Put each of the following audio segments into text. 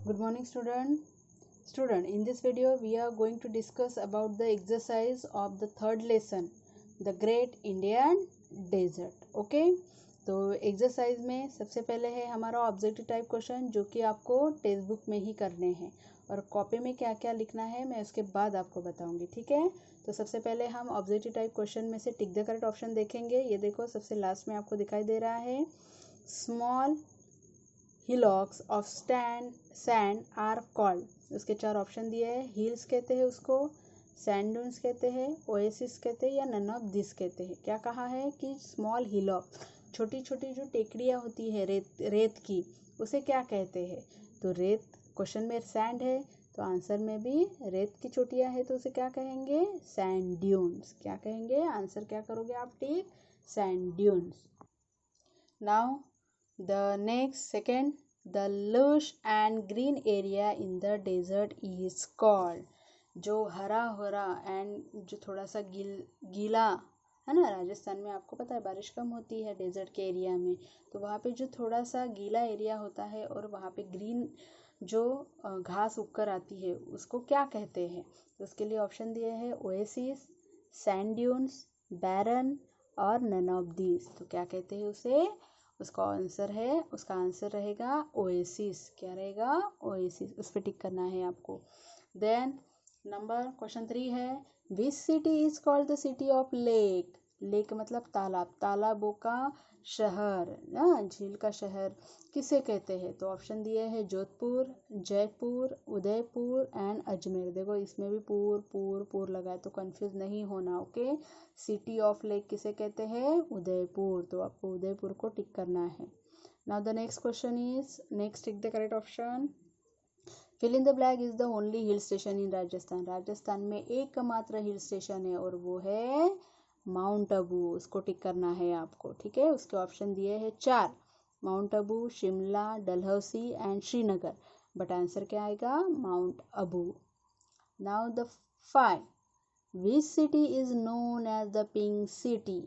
Good morning, student. In this video, we are going to discuss about the exercise of the third lesson, the Great Indian Desert. Okay? तो exercise में सबसे पहले है हमारा objective type question, जो कि आपको टेक्स्ट बुक में ही करने हैं और कॉपी में क्या क्या लिखना है मैं उसके बाद आपको बताऊंगी. ठीक है? तो सबसे पहले हम ऑब्जेक्टिव टाइप क्वेश्चन में से टिक द करेक्ट ऑप्शन देखेंगे. ये देखो, सबसे लास्ट में आपको दिखाई दे रहा है small hillocks of sand are called. उसके चार ऑप्शन दिए हैं. हिल्स कहते हैं उसको, सैंड ड्यून्स कहते हैं, ओएसिस कहते हैं, या नन ऑफ दिस कहते हैं. क्या कहा है कि स्मॉल हिलॉक, छोटी छोटी जो टेकड़ियाँ होती है रेत की, उसे क्या कहते हैं. तो रेत, क्वेश्चन में सैंड है तो आंसर में भी रेत की चोटियाँ है, तो उसे क्या कहेंगे, सैंड ड्यून्स. क्या कहेंगे, आंसर क्या करोगे आप, tick sand dunes. Now the next second, the lush and green area in the desert is called. जो हरा भरा एंड जो थोड़ा सा गीला है ना, राजस्थान में आपको पता है बारिश कम होती है डेजर्ट के एरिया में, तो वहाँ पे जो थोड़ा सा गीला एरिया होता है और वहाँ पे ग्रीन जो घास उगकर आती है उसको क्या कहते हैं. तो उसके लिए ऑप्शन दिए हैं ओएसिस, सैंड ड्यून्स, बैरन और नन ऑफ दिस. तो क्या कहते हैं उसे, उसका आंसर रहेगा ओएसिस. क्या रहेगा, ओएसिस. उस पर टिक करना है आपको. देन क्वेश्चन 3 है, विच city is called the city of lake. Lake मतलब तालाब, तालाबों का शहर, झील का शहर किसे कहते हैं. तो ऑप्शन दिए हैं जोधपुर, जयपुर, उदयपुर एंड अजमेर. देखो इसमें भी पूर लगा है तो कंफ्यूज नहीं होना. ओके, सिटी ऑफ लेक किसे कहते हैं, उदयपुर. तो आपको उदयपुर को टिक करना है. Now the next question is, next tick the correct option. Fill in the blank is the only hill station in Rajasthan. Rajasthan में एकमात्र हिल स्टेशन है और वो है माउंट आबू. उसको टिक करना है आपको. ठीक है, उसके ऑप्शन दिए हैं 4, mount Abu, Shimla, Dalhousie and Srinagar. But answer क्या आएगा, mount Abu. Now the 5, which city is known as the pink city.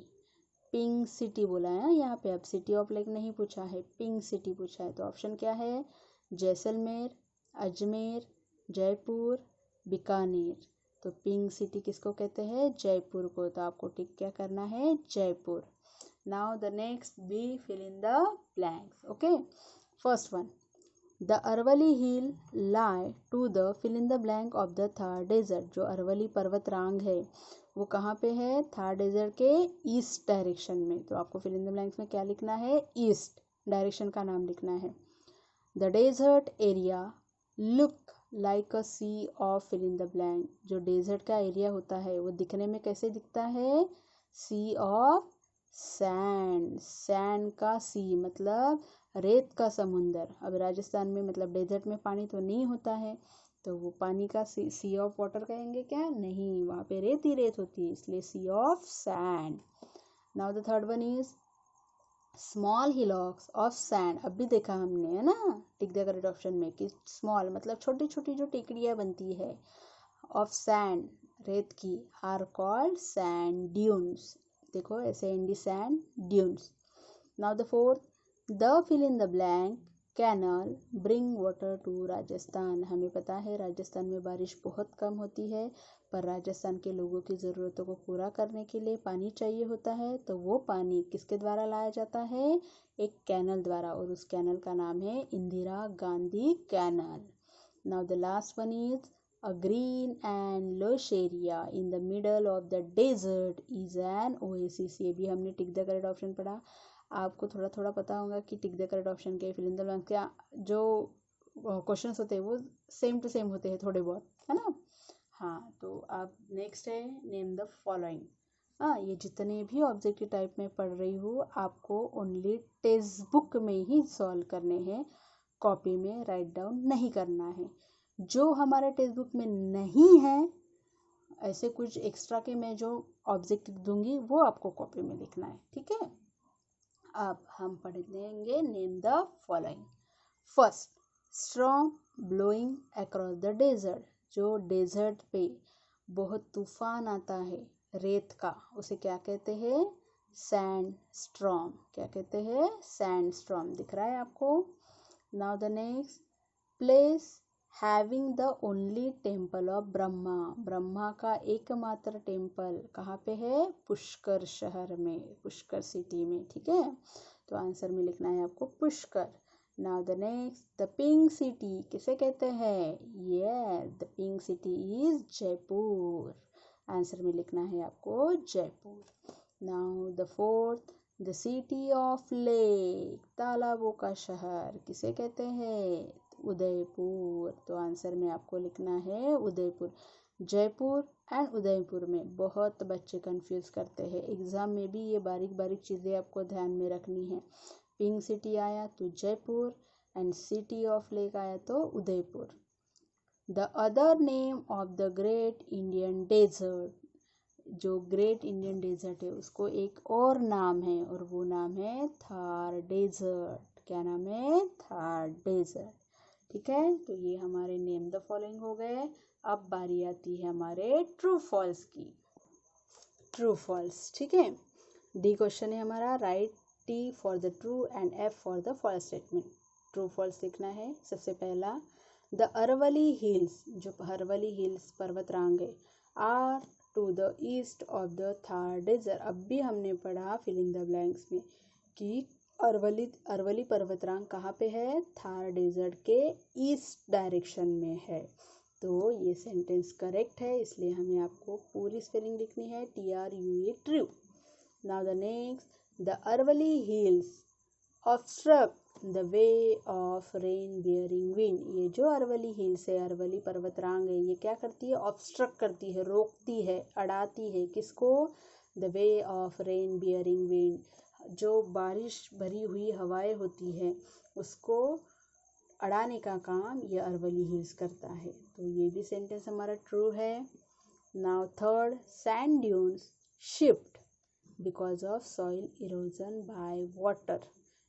Pink city बोला है यहाँ पे, अब सिटी ऑफ लेक नहीं पूछा है, पिंक सिटी पूछा है. तो ऑप्शन क्या है, जैसलमेर, अजमेर, जयपुर, बीकानेर. तो पिंक सिटी किसको कहते हैं, जयपुर को. तो आपको टिक क्या करना है, Jaipur. Now the next B, fill in the blanks. Okay, first one, the Aravalli hill lie to the fill in the blank of the Thar desert. जो अरवली पर्वत रांग है वो कहाँ पे है, थार डेजर्ट के ईस्ट डायरेक्शन में. तो आपको फिल इन द ब्लैंक्स में क्या लिखना है, ईस्ट डायरेक्शन का नाम लिखना है. The desert area look like a sea of fill in the blank. जो डेजर्ट का एरिया होता है वो दिखने में कैसे दिखता है, सी ऑफ सैंड. सैंड का सी मतलब रेत का समुंदर. अब राजस्थान में मतलब डेजर्ट में पानी तो नहीं होता है, तो वो पानी का सी ऑफ वाटर कहेंगे क्या, नहीं, वहाँ पे रेत ही रेत होती है, इसलिए sea of sand. Now the third one is small hillocks of sand. अब भी देखा हमने है ना टिक द करेक्ट ऑप्शन में कि स्मॉल मतलब छोटी छोटी जो टेकड़ियाँ बनती है, ऑफ सैंड रेत की, आर कॉल्ड सैंड ड्यून्स. देखो ऐसे एंडी, sand dunes. Now the fourth, the fill in the blank canal bring water to Rajasthan. हमें पता है राजस्थान में बारिश बहुत कम होती है, पर राजस्थान के लोगों की ज़रूरतों को पूरा करने के लिए पानी चाहिए होता है. तो वो पानी किसके द्वारा लाया जाता है, एक कैनल द्वारा, और उस कैनल का नाम है Indira Gandhi canal. Now the last one is a green and lush area in the middle of the desert is an oasis. ये भी हमने टिक द करेक्ट ऑप्शन पढ़ा. आपको थोड़ा थोड़ा पता होगा कि टिक द करेक्ट ऑप्शन के फिल इन द ब्लैंक क्या जो क्वेश्चंस होते हैं वो सेम टू सेम होते हैं थोड़े बहुत, है ना. हाँ, तो आप नेक्स्ट है नेम द फॉलोइंग. हाँ, ये जितने भी ऑब्जेक्टिव टाइप में पढ़ रही हूँ आपको ओनली टेक्स्ट बुक में ही सॉल्व करने हैं, कॉपी में राइट डाउन नहीं करना है. जो हमारे टेक्स्ट बुक में नहीं है, ऐसे कुछ एक्स्ट्रा के मैं जो ऑब्जेक्टिव दूंगी वो आपको कॉपी में लिखना है. ठीक है, अब हम पढ़ लेंगे name the following. First, strong blowing across the desert. जो डेजर्ट पे बहुत तूफान आता है रेत का, उसे क्या कहते हैं, सैंड स्टॉर्म. क्या कहते हैं, सैंड स्टॉर्म. दिख रहा है आपको. Now the next, place having the only temple of Brahma, Brahma का एकमात्र टेम्पल कहाँ पे है? पुष्कर शहर में, पुष्कर सिटी में, ठीक है। तो आंसर में लिखना है आपको Pushkar. Now the next, the pink city किसे कहते हैं? Yes, the pink city is Jaipur. Answer में लिखना है आपको Jaipur. Now the fourth, the city of lake, तालाबों का शहर किसे कहते हैं? उदयपुर। तो आंसर में आपको लिखना है उदयपुर। जयपुर एंड उदयपुर में बहुत बच्चे कंफ्यूज करते हैं, एग्जाम में भी ये बारीक बारीक चीज़ें आपको ध्यान में रखनी है। पिंक सिटी आया तो Jaipur and city of lake आया तो Udaipur. The other name of the great Indian desert, जो ग्रेट इंडियन डेजर्ट है उसको एक और नाम है और वो नाम है थार डेजर्ट। क्या नाम है? थार डेजर्ट, ठीक है। तो ये हमारे नेम द फॉलोइंग हो गए। अब बारी आती है हमारे ट्रू फॉल्स की। ट्रू फॉल्स, ठीक है। डी क्वेश्चन है हमारा, right T for the true and F for the false statement. True false लिखना है। सबसे पहला, द अरवली हिल्स, जो अरवली हिल्स पर्वतरांग है, are to the east of the Thar desert. अब भी हमने पढ़ा फिल इन द ब्लैंक्स में कि अरवली पर्वतरांग कहाँ पे है? थार डेजर्ट के ईस्ट डायरेक्शन में है। तो ये सेंटेंस करेक्ट है, इसलिए हमें आपको पूरी स्पेलिंग लिखनी है, TRUE, true. Now the next, the Aravalli hills obstruct the way of rain bearing wind. ये जो अरवली हिल्स है, अरवली पर्वतरांग है, ये क्या करती है? ऑब्स्ट्रक्ट करती है, रोकती है, अड़ाती है, किसको? The way of rain bearing wind, जो बारिश भरी हुई हवाएं होती है उसको अड़ाने का काम ये अरवली हिल्स करता है। तो ये भी सेंटेंस हमारा ट्रू है। Now third, sand dunes shift because of soil erosion by water.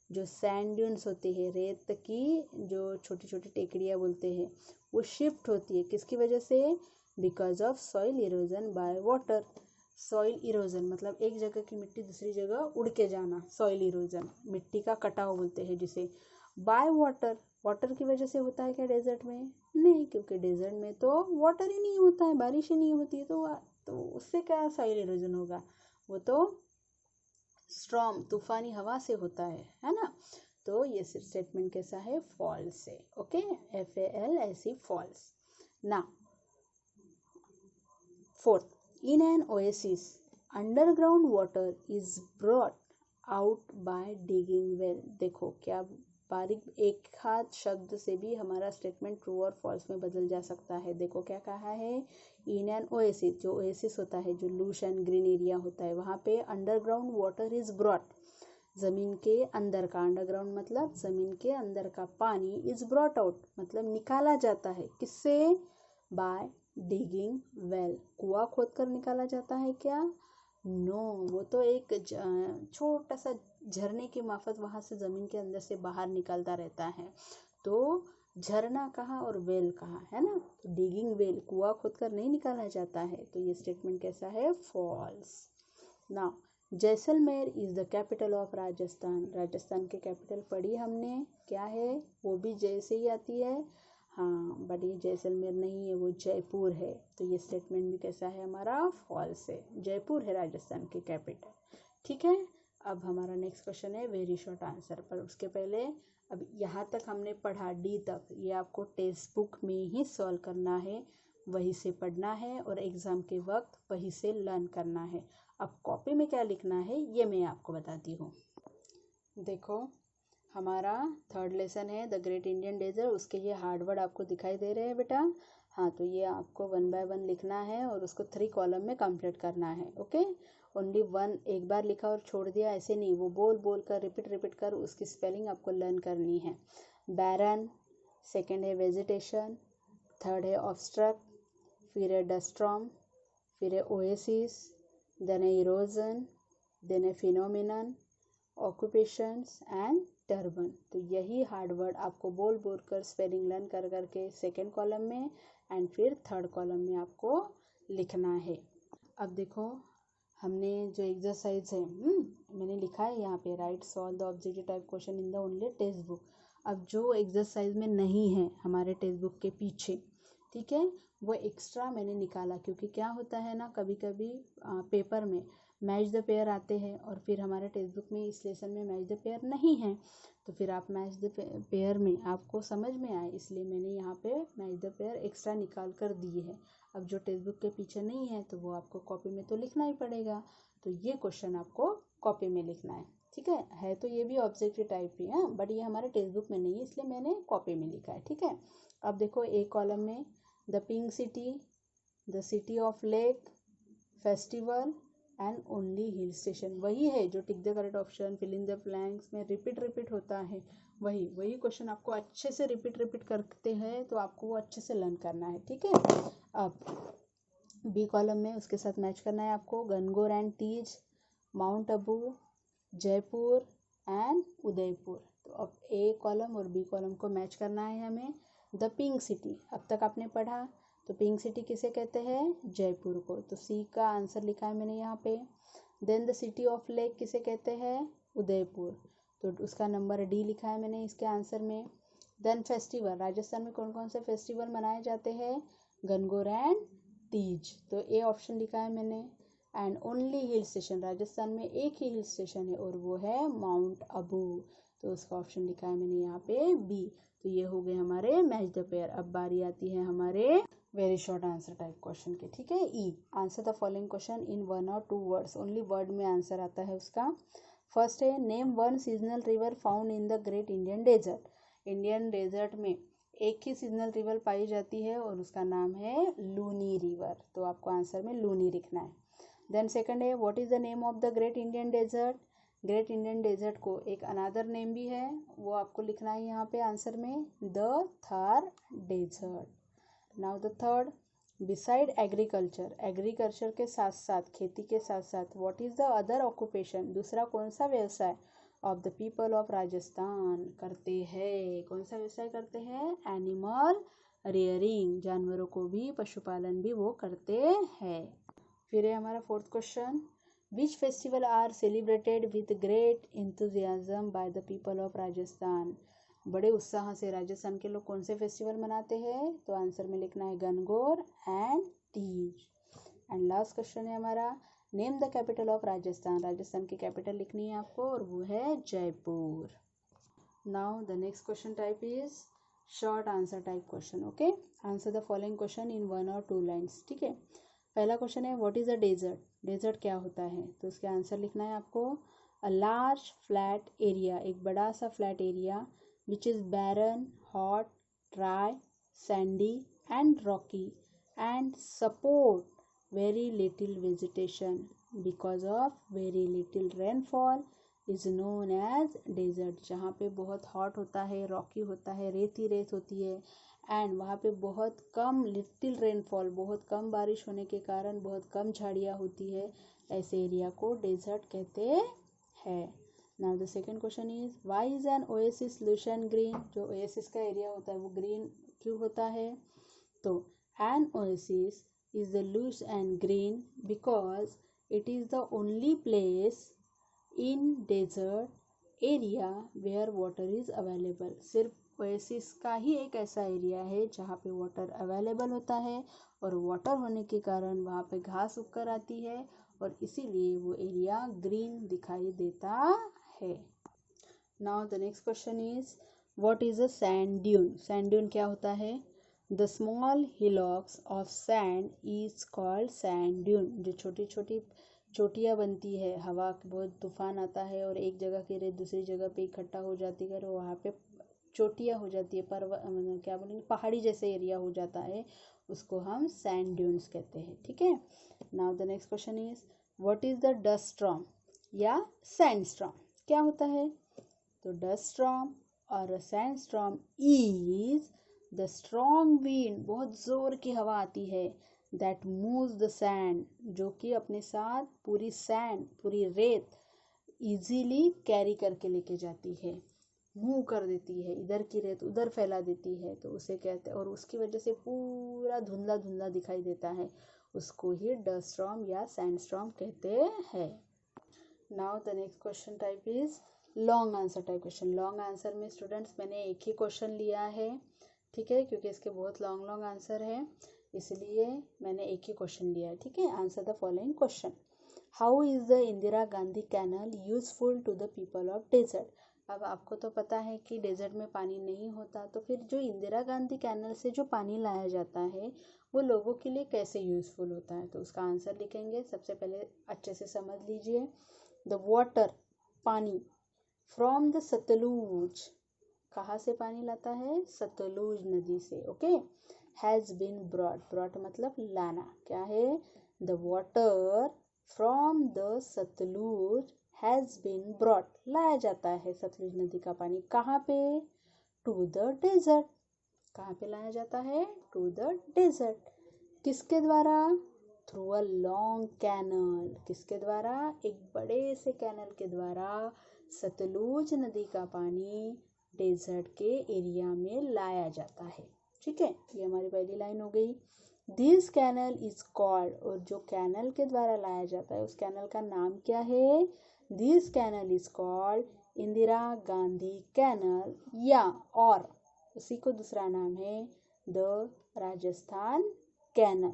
जो सैंड ड्यून्स होती है, रेत की जो छोटी छोटी टेकड़ियाँ बोलते हैं, वो शिफ्ट होती है किसकी वजह से? Because of soil erosion by water. Soil erosion मतलब एक जगह की मिट्टी दूसरी जगह उड़ के जाना, सॉइल इरोजन, मिट्टी का कटाव बोलते हैं जिसे। बाय वाटर, वाटर की वजह से होता है क्या डेजर्ट में? नहीं, क्योंकि डेजर्ट में तो वाटर ही नहीं होता है, बारिश ही नहीं होती है, तो उससे क्या सॉइल इरोजन होगा? वो तो स्ट्रॉम, तूफानी हवा से होता है ना। तो ये स्टेटमेंट कैसा है? फॉल्स है। Okay, FALSE, false. ना fourth, in an oasis, underground water is brought out by digging well। देखो क्या बारीक, एक हाथ शब्द से भी हमारा स्टेटमेंट ट्रू और फॉल्स में बदल जा सकता है। देखो क्या कहा है, इन एन ओएसिस, जो ओएसिस होता है, जो लूश एंड ग्रीन एरिया होता है, वहाँ पे अंडरग्राउंड वाटर इज ब्रॉट, जमीन के अंदर का, अंडरग्राउंड मतलब जमीन के अंदर का पानी, इज ब्रॉट आउट मतलब निकाला जाता है, किससे? बाय डिगिंग वेल, कुआं खोदकर निकाला जाता है क्या? नो, वो तो एक छोटा सा झरने की मार्फत वहां से जमीन के अंदर से बाहर निकलता रहता है। तो झरना कहाँ और वेल कहाँ, है ना। तो डिगिंग वेल, कुआं खोदकर नहीं निकाला जाता है। तो ये स्टेटमेंट कैसा है? False. Now, Jaisalmer is the capital of Rajasthan. Rajasthan के कैपिटल पढ़ी हमने, क्या है? वो भी जैसे ही आती है, हाँ, बट ये जैसलमेर नहीं है, वो जयपुर है। तो ये स्टेटमेंट भी कैसा है हमारा? फॉल्स है। जयपुर है राजस्थान की कैपिटल, ठीक है। अब हमारा नेक्स्ट क्वेश्चन है वेरी शॉर्ट आंसर, पर उसके पहले अब यहाँ तक हमने पढ़ा, डी तक, ये आपको टेक्स्ट बुक में ही सॉल्व करना है, वहीं से पढ़ना है और एग्ज़ाम के वक्त वहीं से लर्न करना है। अब कॉपी में क्या लिखना है ये मैं आपको बताती हूँ। देखो, हमारा थर्ड लेसन है द ग्रेट इंडियन डेजर्ट, उसके ये हार्ड वर्ड आपको दिखाई दे रहे हैं बेटा। हाँ, तो ये आपको 1 बाय 1 लिखना है और उसको 3 कॉलम में कंप्लीट करना है। ओके, ओनली 1 एक बार लिखा और छोड़ दिया ऐसे नहीं, वो बोल कर रिपीट कर उसकी स्पेलिंग आपको लर्न करनी है। बैरन, सेकेंड है वेजिटेशन, थर्ड है ऑब्स्ट्रक्ट, फिर है डस्ट्रॉम, फिर है ओएसिस, देन है इरोजन, देन है फिनोमिनन, ऑक्यूपेशंस एंड टर्बन। तो यही हार्ड वर्ड आपको बोल कर स्पेलिंग लर्न कर करके सेकेंड कॉलम में एंड फिर थर्ड कॉलम में आपको लिखना है। अब देखो, हमने जो एक्सरसाइज है मैंने लिखा है यहाँ पे, right solve the objective type question in the only text book. अब जो एक्सरसाइज में नहीं है हमारे टेक्स्ट बुक के पीछे, ठीक है, वो एक्स्ट्रा मैंने निकाला, क्योंकि क्या होता है ना, कभी कभी पेपर में मैच द पेयर आते हैं और फिर हमारे टेक्स्ट बुक में इस लेसन में मैच द पेयर नहीं है, तो फिर आप मैच द पेयर में आपको समझ में आए, इसलिए मैंने यहाँ पे मैच द पेयर एक्स्ट्रा निकाल कर दी है। अब जो टेक्स्ट बुक के पीछे नहीं है तो वो आपको कॉपी में तो लिखना ही पड़ेगा, तो ये क्वेश्चन आपको कॉपी में लिखना है, ठीक है तो ये भी ऑब्जेक्टिव टाइप ही है, बट ये हमारे टेक्स्ट बुक में नहीं है, इसलिए मैंने कॉपी में लिखा है, ठीक है। अब देखो एक कॉलम में the pink city, the city of lake, festival and only hill station, वही है जो tick the correct option, fill in the blanks में रिपीट होता है, वही क्वेश्चन आपको अच्छे से रिपीट करते हैं, तो आपको वो अच्छे से लर्न करना है, ठीक है। अब बी कॉलम में उसके साथ मैच करना है आपको Gangaur and Teej, mount Abu, Jaipur and Udaipur. तो अब ए कॉलम और बी कॉलम को मैच करना है हमें। द पिंक सिटी, अब तक आपने पढ़ा, तो पिंक सिटी किसे कहते हैं, जयपुर को, तो सी का आंसर लिखा है मैंने यहाँ पे। Then the city of lake किसे कहते हैं, उदयपुर, तो उसका नंबर डी लिखा है मैंने इसके आंसर में। देन फेस्टिवल, राजस्थान में कौन कौन से फेस्टिवल मनाए जाते हैं, गनगौर एंड तीज, तो ए ऑप्शन लिखा है मैंने। And only hill station, Rajasthan में एक ही हिल स्टेशन है और वो है माउंट अबू, तो उसका ऑप्शन लिखा है मैंने यहाँ पे बी। तो ये हो गए हमारे मैच द पेयर। अब बारी आती है हमारे very short answer type question के, ठीक है। ई, answer the following question in 1 और 2 वर्ड्स, ओनली वर्ड में आंसर आता है उसका। फर्स्ट है name one seasonal river found in the great Indian desert, Indian desert में एक ही सीजनल रिवर पाई जाती है और उसका नाम है लूनी रिवर, तो आपको आंसर में लूनी लिखना है। देन सेकंड है what is the name of the great Indian desert, great Indian desert को एक अनादर नेम भी है, वो आपको लिखना है यहाँ पे आंसर में, the Thar desert. Now the third, beside agriculture, agriculture के साथ साथ, खेती के साथ साथ, what is the other occupation, दूसरा कौन सा व्यवसाय of the people of Rajasthan करते हैं, कौन सा व्यवसाय करते हैं, एनिमल रेयरिंग, जानवरों को भी, पशुपालन भी वो करते हैं। फिर है हमारा fourth question, which festival are celebrated with great enthusiasm by the people of Rajasthan, बड़े उत्साह से राजस्थान के लोग कौन से फेस्टिवल मनाते हैं, तो आंसर में लिखना है Gangaur and Teej. And last question है हमारा name the capital of Rajasthan, Rajasthan की कैपिटल लिखनी है आपको और वो है Jaipur. Now the next question type is short answer type question, okay. Answer the following question in 1 और 2 लाइन्स, ठीक है। पहला क्वेश्चन है what is a desert, desert क्या होता है, तो उसके आंसर लिखना है आपको अ लार्ज फ्लैट एरिया, एक बड़ा सा flat area, which is barren, hot, dry, sandy and rocky and support very little vegetation because of very little rainfall is known as desert, जहाँ पे बहुत हॉट होता है, रॉकी होता है, रेत ही रेत होती है, एंड वहाँ पे बहुत कम लिटिल रेनफॉल, बहुत कम बारिश होने के कारण बहुत कम झाड़ियाँ होती है, ऐसे एरिया को डेजर्ट कहते हैं। Now the second question is why is an oasis lush and green, जो ओएसिस का एरिया होता है वो ग्रीन क्यों होता है, तो an oasis is the lush and green because it is the only place in desert area where water is available, सिर्फ ओएसिस का ही एक ऐसा एरिया है जहाँ पे वाटर अवेलेबल होता है और वाटर होने के कारण वहाँ पे घास उगकर आती है और इसीलिए वो एरिया ग्रीन दिखाई देता है। Now the next question is what is a sand dune, sand dune क्या होता है, the small hillocks of sand is called sand dune, जो छोटी छोटी चोटियाँ बनती है, हवा बहुत तूफान आता है और एक जगह की रेत दूसरी जगह पे इकट्ठा हो जाती है और वहाँ पे चोटियाँ हो जाती है, क्या बोलेंगे, पहाड़ी जैसे एरिया हो जाता है, उसको हम सैंड ड्यून्स कहते हैं, ठीक है। Now the next question is what is the dust storm या सैंड स्टॉर्म, क्या होता है, तो डस्ट स्टॉर्म और sand storm is the strong wind, बहुत जोर की हवा आती है, दैट मूव्स द सैंड, जो कि अपने साथ पूरी सैंड, पूरी रेत इजीली कैरी करके लेके जाती है, मूव कर देती है, इधर की रेत उधर फैला देती है, तो उसे कहते हैं, और उसकी वजह से पूरा धुंधला धुंधला दिखाई देता है, उसको ही डस्ट स्टॉर्म या सैंड स्टॉर्म कहते हैं। Now the next question type is long answer type question. Long answer में स्टूडेंट्स मैंने एक ही क्वेश्चन लिया है, ठीक है, क्योंकि इसके बहुत लॉन्ग लॉन्ग आंसर है, इसलिए मैंने एक ही क्वेश्चन लिया है, ठीक है। Answer the following question. How is the Indira Gandhi canal useful to the people of desert. अब आपको तो पता है कि डेजर्ट में पानी नहीं होता, तो फिर जो इंदिरा गांधी कैनल से जो पानी लाया जाता है वो लोगों के लिए कैसे यूजफुल होता है, तो उसका आंसर लिखेंगे। सबसे पहले अच्छे से समझ लीजिए। द वाटर, पानी, फ्रॉम द सतलुज, कहाँ से पानी लाता है, सतलुज नदी से, okay. Has been brought, brought मतलब लाना, क्या है, the water from the Sutlej has been brought, लाया जाता है सतलुज नदी का पानी, कहाँ पे, टू द डेजर्ट, कहाँ पे लाया जाता है, टू द डेजर्ट। किसके द्वारा, थ्रू अ लॉन्ग कैनल, किसके द्वारा, एक बड़े से कैनल के द्वारा सतलुज नदी का पानी डेजर्ट के एरिया में लाया जाता है, ठीक है। ये हमारी पहली लाइन हो गई। दिस कैनल इज कॉल्ड, और जो कैनल के द्वारा लाया जाता है उस कैनल का नाम क्या है, this canal is called Indira Gandhi canal, या और उसी को दूसरा नाम है the Rajasthan canal,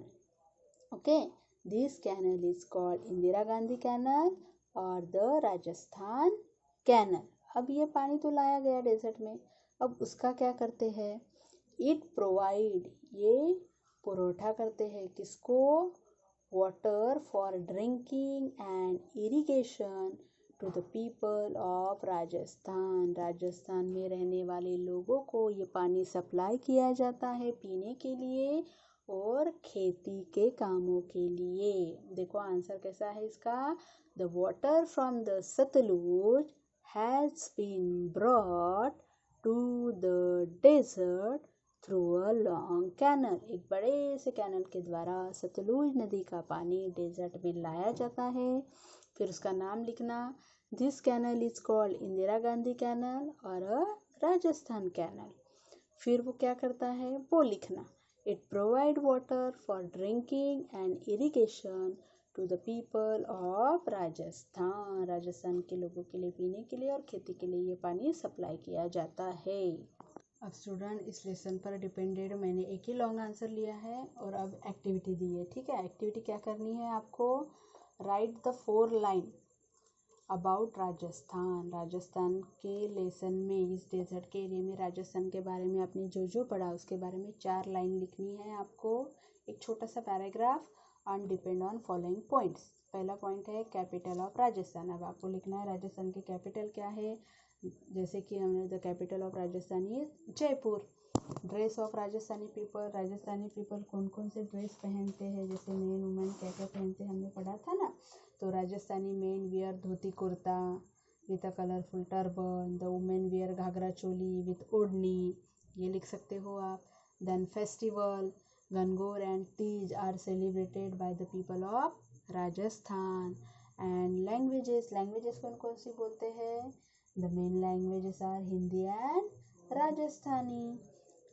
okay. This canal is called Indira Gandhi canal और द राजस्थान कैनल। अब ये पानी तो लाया गया डेजर्ट में, अब उसका क्या करते हैं, इट प्रोवाइड, ये पुरोठा करते हैं किसको, water for drinking and irrigation to the people of Rajasthan, Rajasthan में रहने वाले लोगों को ये पानी सप्लाई किया जाता है पीने के लिए और खेती के कामों के लिए। देखो आंसर कैसा है इसका, the water from the Sutlej has been brought to the desert through a long canal, एक बड़े से कैनल के द्वारा सतलुज नदी का पानी डेजर्ट में लाया जाता है। फिर उसका नाम लिखना, this canal is called Indira Gandhi canal और राजस्थान कैनल। फिर वो क्या करता है वो लिखना, it provide water for drinking and irrigation to the people of Rajasthan, Rajasthan के लोगों के लिए पीने के लिए और खेती के लिए ये पानी सप्लाई किया जाता है। अब स्टूडेंट इस लेसन पर डिपेंडेड मैंने एक ही लॉन्ग आंसर लिया है और अब एक्टिविटी दी है, ठीक है। एक्टिविटी क्या करनी है आपको, right the 4 line about Rajasthan, Rajasthan के लेसन में इस डेजर्ट के एरिया में राजस्थान के बारे में आपने जो पढ़ा उसके बारे में 4 लाइन लिखनी है आपको, एक छोटा सा paragraph on depend on following points. पहला पॉइंट है कैपिटल ऑफ राजस्थान, अब आपको लिखना है राजस्थान की कैपिटल क्या है, जैसे कि हमने the capital of Rajasthan is Jaipur. Dress of Rajasthani people, Rajasthani people कौन कौन से ड्रेस पहनते हैं, जैसे मेन वुमेन क्या क्या पहनते हैं हमने पढ़ा था ना, तो Rajasthani men wear dhoti kurta with a colourful turban, the women wear ghagra choli with odhni, ये लिख सकते हो आप। Then festival Gangaur and Teej are celebrated by the people of Rajasthan. And languages, languages कौन कौन सी बोलते हैं, the main languages are Hindi and Rajasthani,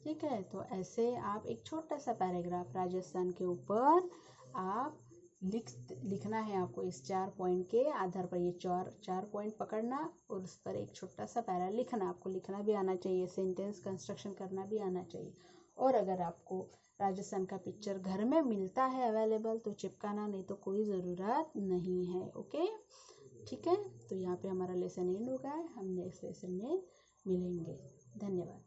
ठीक है। तो ऐसे आप एक छोटा सा पैराग्राफ राजस्थान के ऊपर आप लिखना है आपको, इस 4 पॉइंट के आधार पर ये चार पॉइंट पकड़ना और उस पर एक छोटा सा पैरा लिखना, आपको लिखना भी आना चाहिए, सेंटेंस कंस्ट्रक्शन करना भी आना चाहिए। और अगर आपको राजस्थान का पिक्चर घर में मिलता है अवेलेबल तो चिपकाना, नहीं तो कोई ज़रूरत नहीं है, ओके, ठीक है। तो यहाँ पे हमारा लेसन एंड हो गया है, हम नेक्स्ट लेसन में मिलेंगे, धन्यवाद।